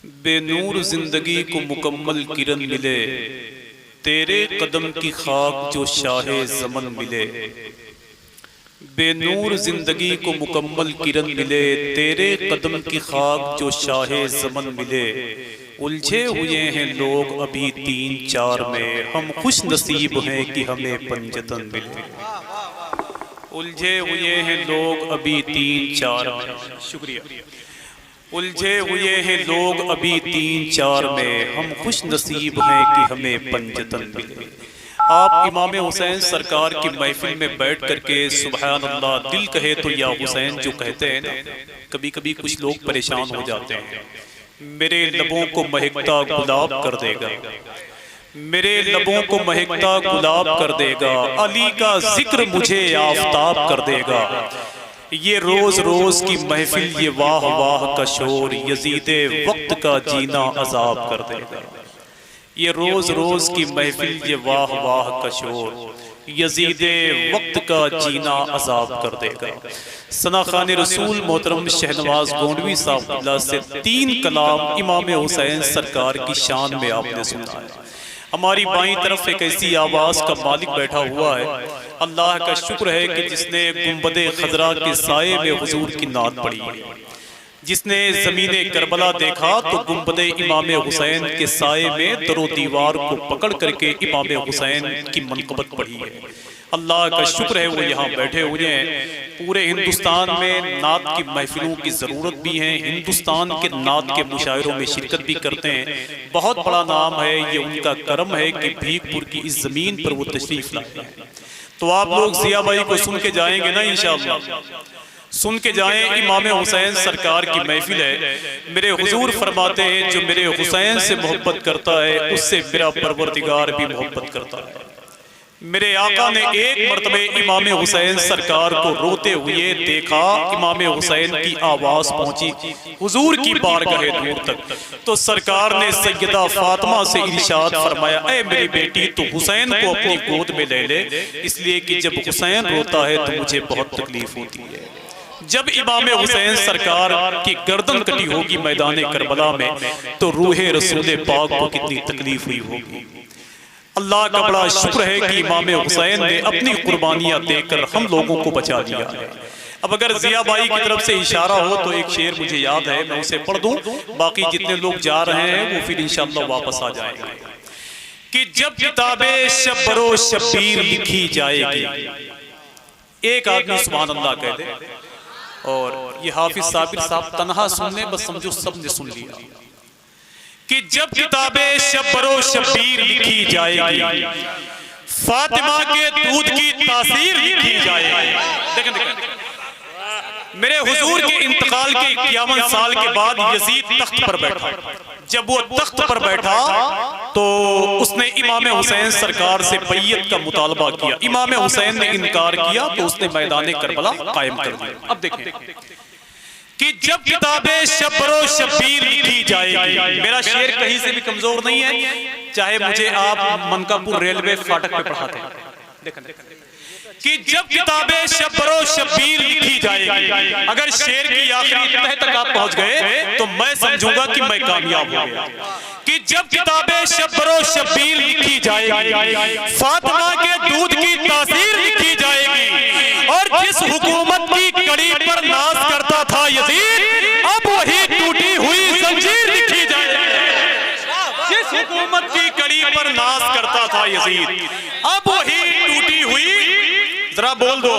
बेनूर जिंदगी को मुकम्मल किरण मिले, तेरे कदम की खाक जो शाहे ज़मन मिले। बेनूर जिंदगी को मुकम्मल किरण मिले, तेरे कदम की खाक जो शाहे ज़मन मिले। उलझे हुए हैं लोग अभी 3-4 में, हम खुश नसीब हैं कि हमें पंजतन मिले। उलझे हुए हैं लोग अभी 3-4 में, शुक्रिया। उलझे हुए हैं लोग अभी 3-4 में, हम खुश नसीब हैं कि हमें पंजतन मिले। आप इमाम हुसैन सरकार की महफिल में बैठ करके सुभान अल्लाह दिल कहे तो या हुसैन जो कहते हैं ना, कभी कभी कुछ लोग परेशान हो जाते हैं। मेरे लबों को महकता गुलाब कर देगा, मेरे लबों को महकता गुलाब कर देगा, अली का जिक्र मुझे आफताब कर देगा। ये रोज रोज की महफिल, ये वाह वाह का शोर, यजीदे वक्त का जीना अजाब कर देगा। ये रोज रोज की महफिल, ये वाह वाह का शोर, यजीदे वक्त का जीना अजाब कर देगा। सना खान रसूल मोहतरम शहनवाज गोंडवी साहब से 3 कलाम इमाम हुसैन सरकार की शान में आपने सुना है। हमारी बाईं तरफ एक ऐसी आवाज का मालिक बैठा हुआ है, अल्लाह का शुक्र है कि जिसने गुंबदे खजरा के साये में हुजूर की नात पढ़ी है। जिसने जमीने करबला देखा तो गुंबदे इमाम हुसैन के साये में दरो दीवार को पकड़ करके इमाम हुसैन की मनकबत पढ़ी है। अल्लाह का शुक्र है वो यहाँ बैठे हुए हैं। पूरे हिंदुस्तान में नात की महफिलों की ज़रूरत भी है, हिंदुस्तान के नात के मुशायरों में शिरकत भी करते हैं। बहुत बड़ा नाम है, ये उनका करम है कि भीखपुर की इस ज़मीन पर वो तशरीफ़ लाए हैं। तो आप लोग जिया भाई को सुन के जाएंगे ना इंशाअल्लाह, सुन के जाएं। इमाम हुसैन सरकार की महफिल है। मेरे हुजूर फरमाते हैं जो मेरे हुसैन से मोहब्बत करता है उससे मेरा परवरदिगार भी मोहब्बत करता है। मेरे आका ने एक मर्तबे इमाम हुसैन सरकार को रोते हुए देखा। इमाम हुसैन की आवाज पहुंची हुजूर की बारगाह दूर तक, तो सरकार ने सैयदा फातिमा से इरशाद फरमाया, ऐ मेरी बेटी तू हुसैन को अपनी गोद में ले ले, इसलिए कि जब हुसैन रोता है तो मुझे बहुत तकलीफ होती है। जब इमाम हुसैन सरकार की गर्दन कटी होगी मैदान करबला में, तो रूहे रसूल पाक को कितनी तकलीफ हुई होगी। अल्लाह का बड़ा शुक्र है कि इमाम हुसैन ने अपनी कुर्बानियां देकर हम लोगों को बचा लिया है। अब अगर जिया बाई की तरफ से इशारा हो तो एक शेर मुझे याद है, मैं उसे पढ़ दूं, बाकी जितने लोग जा रहे हैं वो फिर इंशाअल्लाह वापस आ जाएंगे। कि जब किताबे शब्बरो शब्बीर लिखी जाएगी, एक आदमी सुभान अल्लाह कह दे, और ये हाफिज साबिर साहब तनहा सुनने बस समझो सबने सुन लिया। कि जब किताबे शब्बरो शब्बीर लिखी जाएगी, फातिमा के दूध की तासीर लिखी जाएगी। देखें देखें, मेरे हुजूर के इंतकाल के 51 साल के बाद यजीद तख्त पर बैठा। जब वो तख्त पर बैठा तो उसने इमाम हुसैन सरकार से बैयत का मुतालबा किया। इमाम हुसैन ने इनकार किया तो उसने मैदान करबला कायम कर दिया। अब देखें कि जब किताबें शब्बरो शब्बीर लिखी जाएगी, मेरा शेर कहीं से भी कमजोर नहीं है, चाहे मुझे आप मनकापुर रेलवे फाटक पे पढ़ाते हैं। देखो कि जब किताबें शब्बरो शब्बीर लिखी जाएगी, अगर शेर की आखिरी तह तक आप पहुंच गए तो मैं समझूंगा कि मैं कामयाब हो गया। कि जब किताबें शब्बरो शब्बीर लिखी जाएगी, फातिमा के दूध की तासीर लिखी जाएगी, और जिस हुकूमत की कड़ी पर नाज करता था यजीद, अब वही टूटी हुई जंजीर लिखी जाएगी। जिस हुकूमत की कड़ी पर नाज करता था यजीद, अब वही टूटी हुई, जरा बोल दो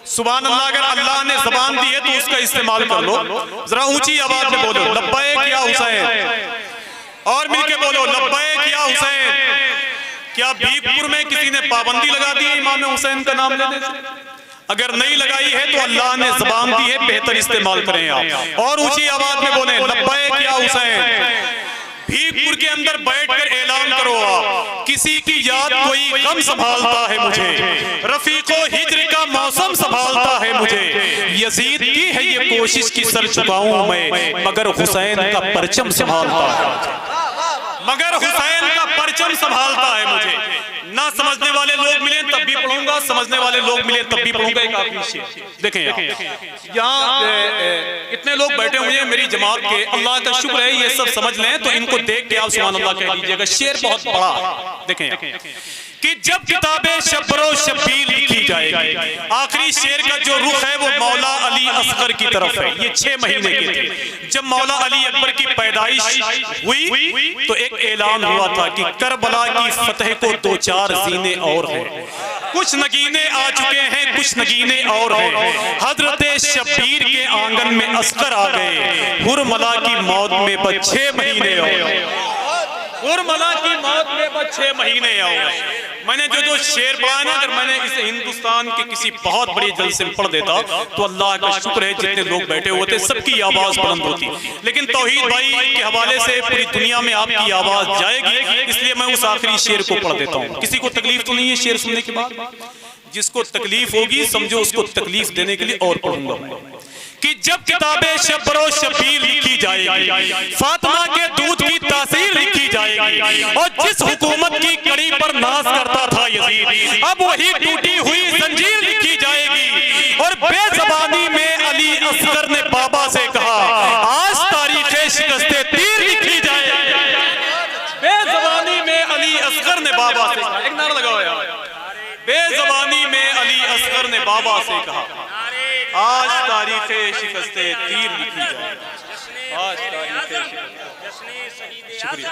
सुभान अल्लाह। अगर अल्लाह ने जबान दी है तो उसका इस्तेमाल कर लो। जरा ऊंची आवाज में बोलो लब्बैक या हुसैन, और मिलके बोलो लब्बैक या हुसैन। क्या भीखपुर में किसी ने पाबंदी लगा दी है इमाम हुसैन का नाम लेने से? अगर नहीं लगाई है तो अल्लाह ने जबान दी है, बेहतर इस्तेमाल करें आप, और ऊंची आवाज में बोले लब्बैक या हुसैन। भीखपुर के अंदर बैठकर ऐलान करो आप, किसी की याद कोई गम संभालता है मुझे, रफीको हिज्र का मौसम संभालता है मुझे, यजीद की है ये कोशिश की सर झुकाऊं मैं, मगर हुसैन का परचम संभालता है, मगर हुसैन का परचम संभालता है मुझे। ना समझने वाले लोग मिले तब भी पढ़ूंगा, समझने वाले लोग मिले तब भी पढ़ूंगा। एक आखिरी शेर देखें, यहाँ इतने लोग बैठे हुए हैं मेरी जमात के, अल्लाह का शुक्र है ये सब समझ लें तो इनको देख के आप सुभान अल्लाह कह दीजिएगा। शेर बहुत बड़ा है, देखें कि जब किताबें शब्बरो शब्बीर लिखी जाएगी, आखिरी शेर का जो रुख है वो मौला अली असगर की तरफ है। ये 6 महीने के थे जब मौला अली अकबर की पैदाइश हुई तो एक ऐलान हुआ था कि करबला की फतह को 2-4 जीने और हैं, कुछ नगीने आ चुके हैं, कुछ नगीने और हैं। हजरत शब्बीर के आंगन में असगर आ गए, हुरमला की मौत में बस 6 महीने और, हुरमला की मौत में बस 6 महीने और। मैंने जो शेर पढ़ा ना, अगर मैंने इसे हिंदुस्तान के किसी बहुत बड़ी जलसे में पढ़ देता तो अल्लाह का शुक्र है जितने लोग बैठे होते सबकी आवाज बुलंद होती, लेकिन तौहीद भाई के हवाले से पूरी दुनिया में आपकी आवाज जाएगी, इसलिए मैं उस आखिरी शेर को पढ़ देता हूँ। किसी को तकलीफ तो नहीं है शेर सुनने के बाद? जिसको तकलीफ होगी समझो उसको तकलीफ देने के लिए और पढ़ूंगा कि जब किताबें शब्बरो शब्बीर लिखी जाएगी, फातिमा के दूध की तासीर लिखी जाएगी, और जिस हुकूमत की कड़ी पर नाज करता था यजीद, अब वही टूटी हुई जंजीर लिखी जाएगी। और बेज़बानी में अली असगर ने बाबा से कहा, आज तारीखे शिकस्ते तीर लिखी जाएगी। बेज़बानी में अली असगर ने बाबा से कहा, एक नारा लगाओ यार, बेज़बानी में अली असगर ने बाबा से कहा, आज तारीखे शिकस्ते तीर लिखी जाए। आज तारीखे शुक्रिया,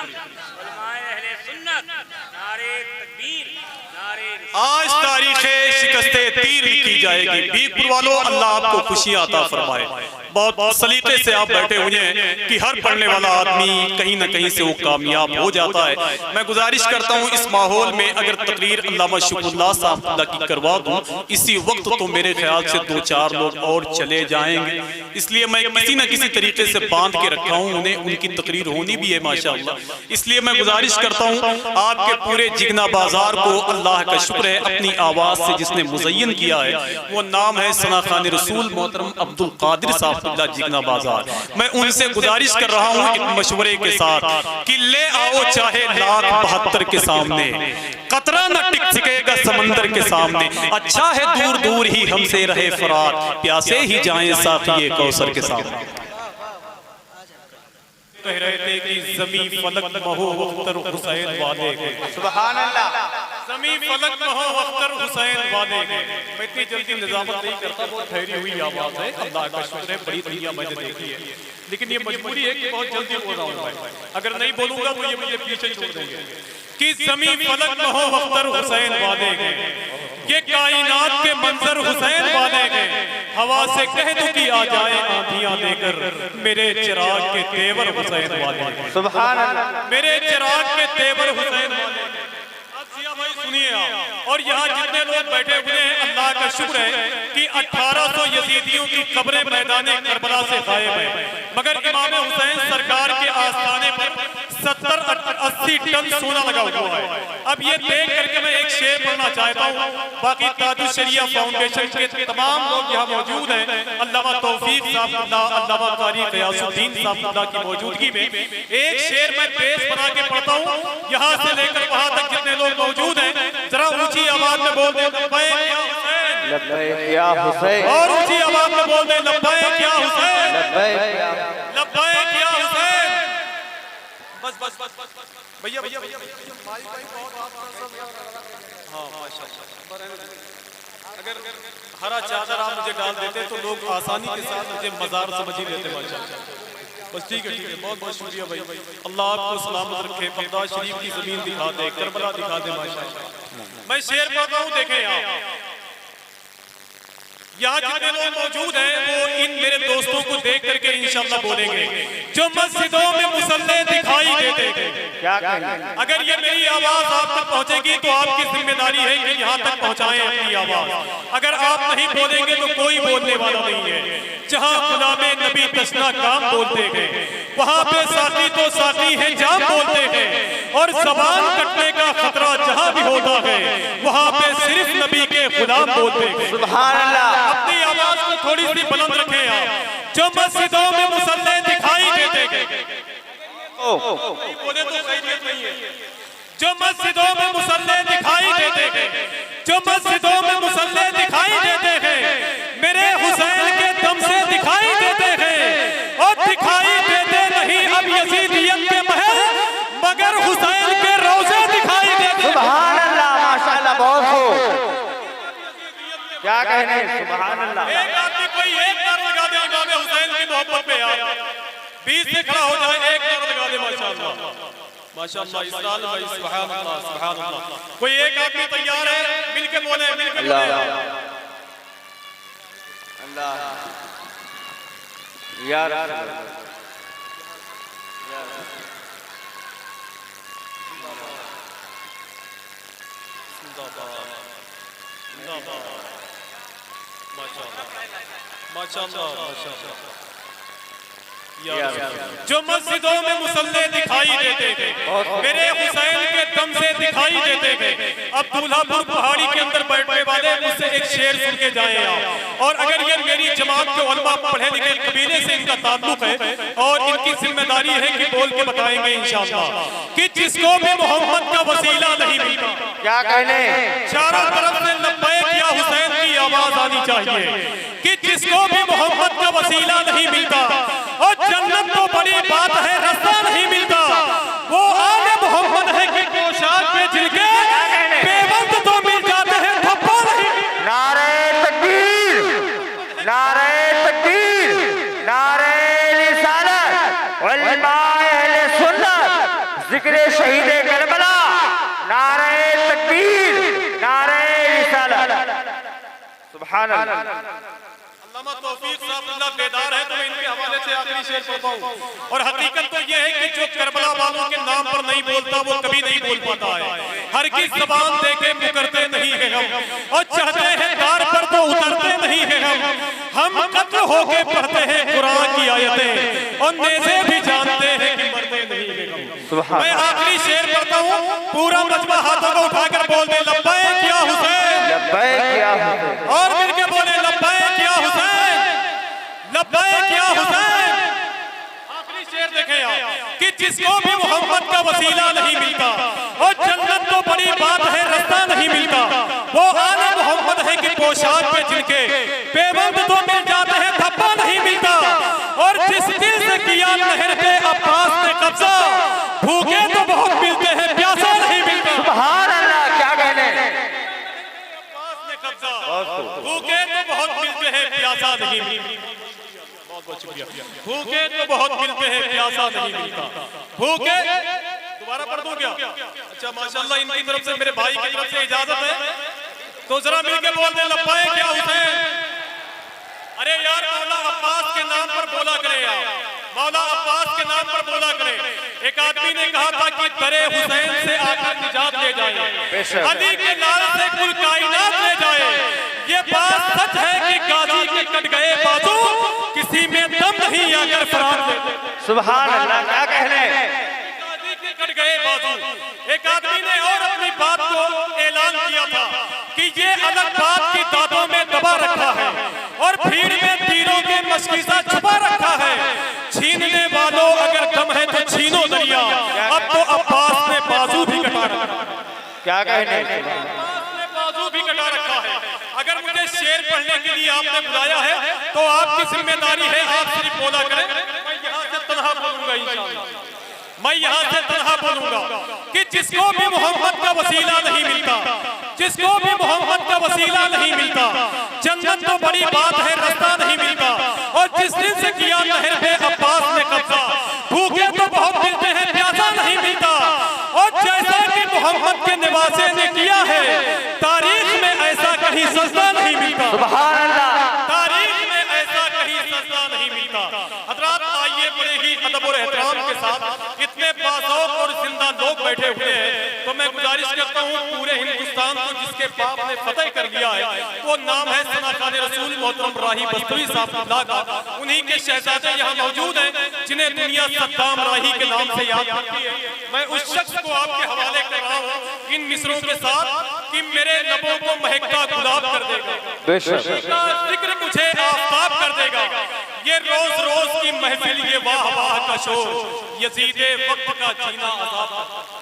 आज तारीखे शिकस्ते तीर लिखी जाएगी। बीरपुर वालों अल्लाह आपको खुशियां अता फरमाए। बहुत सलीके से आप बैठे हुए हैं कि हर पढ़ने वाला आदमी कहीं ना कहीं से वो कामयाब हो जाता है। मैं गुजारिश करता हूँ इस माहौल में अगर तकरीर अल्लामा शुक्रुल्लाह साहब की करवा दूँ इसी वक्त तो मेरे ख्याल से 2-4 लोग और चले जाएंगे, इसलिए मैं किसी न किसी तरीके से बांध के रखा हूँ उन्हें, उनकी तकरीर होनी भी है माशाअल्लाह। इसलिए मैं गुजारिश करता हूँ आपके पूरे जिगना बाजार को अल्लाह का शुक्र है अपनी आवाज से जिसने मुज़य्यन किया है, वो नाम है सना खान रसूल मोहतरम अब्दुल कादिर साहब जिगना बाजार। मैं उनसे गुजारिश कर रहा हूँ एक मशवरे के साथ कि ले आओ चाहे 1,72 के सामने, कतरा न टिक सकेगा समंदर के सामने। अच्छा है दूर दूर ही हमसे रहे फरार, प्यासे ही जाएं साक़िए कौसर के सामने। कह रहे थे कि ज़मी फलक महो वख्तर हुसैन वाले के, सुभान अल्लाह, ज़मी फलक महो वख्तर हुसैन वाले के। मैं इतनी जल्दी निज़ामत नहीं करता, बहुत ठहरी हुई आवाज़ है, अल्लाह का शुक्र है बड़ी दुनिया मैंने देखी है, लेकिन ये मजबूरी है कि बहुत जल्दी बोल रहा हूँ मैं, अगर नहीं बोलूंगा तो ये मुझे पीछे छोड़ देंगे। कि ज़मी फलक महो वख्तर हुसैन वाले के, ये कायनात के मंजर हुसैन वाले के, हवा से कह दो कि आ जाए आंधियां लेकर, मेरे चिराग के तेवर हुसैन वाले, सुभान अल्लाह, मेरे चिराग के तेवर हुसैन वाले। भाई सुनिए आप, और यहाँ जितने लोग बैठे हुए हैं अल्लाह का शुक्र है कि 1800 यजीदियों की कब्रें मैदाने करबला से गायब है, मगर इमाम हुसैन सरकार के आस्थाने पर 70-80 टन सोना लगा हुआ है। अब ये देख करके मैं एक शेर पढ़ना चाहता हूँ, बाकी ताजुश शरिया फाउंडेशन के तमाम लोग यहाँ मौजूद हैं, अल्लामा तौफीक साहब, अल्लामा कारी क़यासुद्दीन साहब की मौजूदगी में एक शेर मैं पेश बना के पढ़ता हूँ। यहाँ से लेकर वहाँ तक जितने लोग मौजूद हैं जरा ऊंची आवाज में बोल दे लब्बैक या हुसैन, और ऊंची आवाज में बोल दे लब्बैक या हुसैन, लब्बैक या हुसैन। बस बस बस भैया भैया हाँ माशाल्लाह, अगर हरा चादर आप मुझे डाल देते तो लोग आसानी के साथ मुझे मजार समझ ही लेते माशाल्लाह। बस ठीक है, बहुत बहुत शुक्रिया भाई, अल्लाह आपको सलामत रखे, बगदाद शरीफ की जमीन दिखा दे, करबला दिखा दे माशाल्लाह। मैं शेर पढ़ता हूँ, देखें आप यहाँ जितने लोग मौजूद हैं वो इन मेरे दोस्तों को देख करके इंशाल्लाह बोलेंगे, जो मस्जिदों में मुसल्ले दिखाई देते क्या कहेंगे? अगर ये मेरी आवाज आप तक पहुंचेगी तो आपकी जिम्मेदारी है कि यहाँ तक पहुंचाएं अपनी आवाज। अगर आप नहीं बोलेंगे तो कोई बोलने वाला नहीं है। जहाँ गुलामे नबी तशना काम बोलते हैं वहाँ पे साथी तो साथी है जाम बोलते हैं, और जबान कटने का खतरा जहाँ भी होता है वहाँ पे सिर्फ नबी के गुलाम बोलते हैं। सुभान अल्लाह। अपनी आवाज को थोड़ी सी बुलंद रखें आप। जो मस्जिदों में मुसल्ले दिखाई देते हैं, बोले तो खैरियत नहीं है, जो मस्जिदों में मुसल्ले दिखाई क्या कहने, सुभान अल्लाह। एक आदमी कोई एक नारा लगा दे इमाम हुसैन की मोहब्बत पे यार, बीच से खड़ा हो जाए एक नारा लगा दे माशाअल्लाह माशाअल्लाह। इस्लाम भाई सुभान अल्लाह सुभान अल्लाह। कोई एक आदमी तैयार है, मिलके बोले मिलके बोले अल्लाह यार जो मस्जिदों में मुसल्ले दिखाई देते थे मेरे हुसैन के दम से दिखाई देते थे, अब दूल्हापुर पहाड़ी के अंदर बैठने वाले मुझसे एक शेर सुन के जाए आप। और अगर ये मेरी जमात के उलमा पढ़े लिखे कबीले से इनका ताल्लुक है और इनकी जिम्मेदारी है कि बोल के बताएंगे इंशाअल्लाह कि जिसको भी मोहम्मद का वसीला नहीं मिलता, क्या कहने, चारों तरफ से लब्बैक या हुसैन की आवाज आनी चाहिए कि जिसको भी मोहम्मद का वसीला नहीं मिलता और जन्नत तो बड़ी बात है रास्ता नहीं मिलता, वो आले मोहम्मद है कि पोशाक पे जिनके बेबंद तो मिल जाते हैं धब्बा नहीं। नारे तकबीर, नारे तकबीर, नारे रिसालत, उलमाए अहले सुन्नत, जिक्र शहीद करबला, नारे तकबीर, नारे रिसालत, सुभान अल्लाह। तौफीक साहब अल्लाह बेदार है तो मैं इनके हवाले से आखिरी शेर पढ़ता हूं। और हकीकत तो यह है कि जो करबला वालों के नाम पर नहीं बोलता वो कभी नहीं बोल पाता है। हर की जबान देके मुकरते नहीं है हम और चढ़ते हैं दार पर तो उतरते नहीं है हम कत्ल होके पढ़ते हैं कुरान की आयतें और नेज़े भी जानते हैं कि मरते नहीं है हम। मैं आखिरी शेर पढ़ता हूं, पूरा मजमा हाथों को उठाकर बोल दे लब्बैक या हुसैन, लब्बैक या हुसैन, और मिलके बोले लब्बैक या हुसैन, लब्बैक या हुसैन। आखिरी शेर देखें आप कि जिसको भी मोहम्मद का वसीला नहीं मिलता और जन्नत तो बड़ी बात है रास्ता नहीं मिलता, वो आले मोहम्मद है कि पोशाक पे जिनके बेबंद तो मिल जाते हैं धब्बा नहीं मिलता, और जिस दिल से किया नहर पे अब्बास ने कब्जा, भूखे तो बहुत मिलते हैं प्यासा नहीं मिलता। सुभान अल्लाह, क्या कहने, अब्बास ने कब्जा, भूखे तो बहुत मिलते हैं प्यासा नहीं मिलता। भूखे तो बहुत मिलते हैं प्यासा नहीं मिलता। भूखे दोबारा पढ़ दूं क्या? अच्छा माशाल्लाह, इनकी तरफ से मेरे भाई की तरफ से इजाजत है तो जरा मिलके बोल दे लब्बैक या हुसैन। अरे यार मौला अब्बास के नाम पर बोला करे यार, मौला अब्बास के नाम पर बोला करे। एक आदमी ने कहा था कि दरे हुसैन से आकर निजात ले जाए, अली के नाम से कुल कायनात ले जाए। ये बात सच है कि गाजी के कट गए बाजू, किसी में दम नहीं आकर फरार ले। सुभान अल्लाह, क्या कहने, गाजी के कट गए बाजू। एक आदमी ने और अपनी बात को ऐलान किया था कि ये अलग बात की दांतों में दबा रखा है और भीड़ में तीरों के मशकीसा छुपा रखा है। छीनने वालों अगर दम है तो छीनो दरिया, अब तो अब्बास ने बाजू भी कटा रखा। क्या कहने, अब्बास ने बाजू भी कटा रखा है। अगर मुझे शेर पढ़ने के लिए आपने बुलाया है तो आपकी जिम्मेदारी है आप सिर्फ बोला करें, मैं यहाँ से तन्हा बोलूंगा इंशाअल्लाह। मैं यहाँ से तन्हा बोलूंगा कि जिसको भी मोहम्मद का वसीला नहीं मिलता, जिसको भी मोहम्मद का वसीला नहीं मिलता, जन्नत तो बड़ी बात है रास्ता नहीं मिलता, और जिस दिन से किया नहर पे अब्बास ने कब्जा, भूखे तो बहुत मिलते हैं प्यासा नहीं मिलता, और जैसा कि मोहम्मद के निवासे ने किया है तारीख में ऐसा कहीं सजदा नहीं मिलता। सुभान अल्लाह, तारीख में ऐसा कहीं सजदा नहीं मिलता। हजरात आइए बड़े ही अदब और एहतराम के साथ, इतने बासौक और जिंदा लोग बैठे हुए हैं तो मैं गुजारिश करता हूँ पूरे हिंदुस्तान को जिसके बाप ने फतेह कर लिया है, वो नाम है सना खान रसूल मोहतरम राही बस्तवी साहब का। उन्हीं के शहजादे यहाँ मौजूद हैं जिन्हें दुनिया सद्दाम राही के नाम से याद करती है। मैं उस शख्स को आपके हवाले कर रहा हूँ इन मिसरों के साथ कि मेरे लबों को महकता गुलाब कर देगा, जिक्र मुझे आफताब कर देगा। ये रोज रोज की महफिल, ये वाह वाह का शोर, यजीदे वक्त का जीना अज़ाब।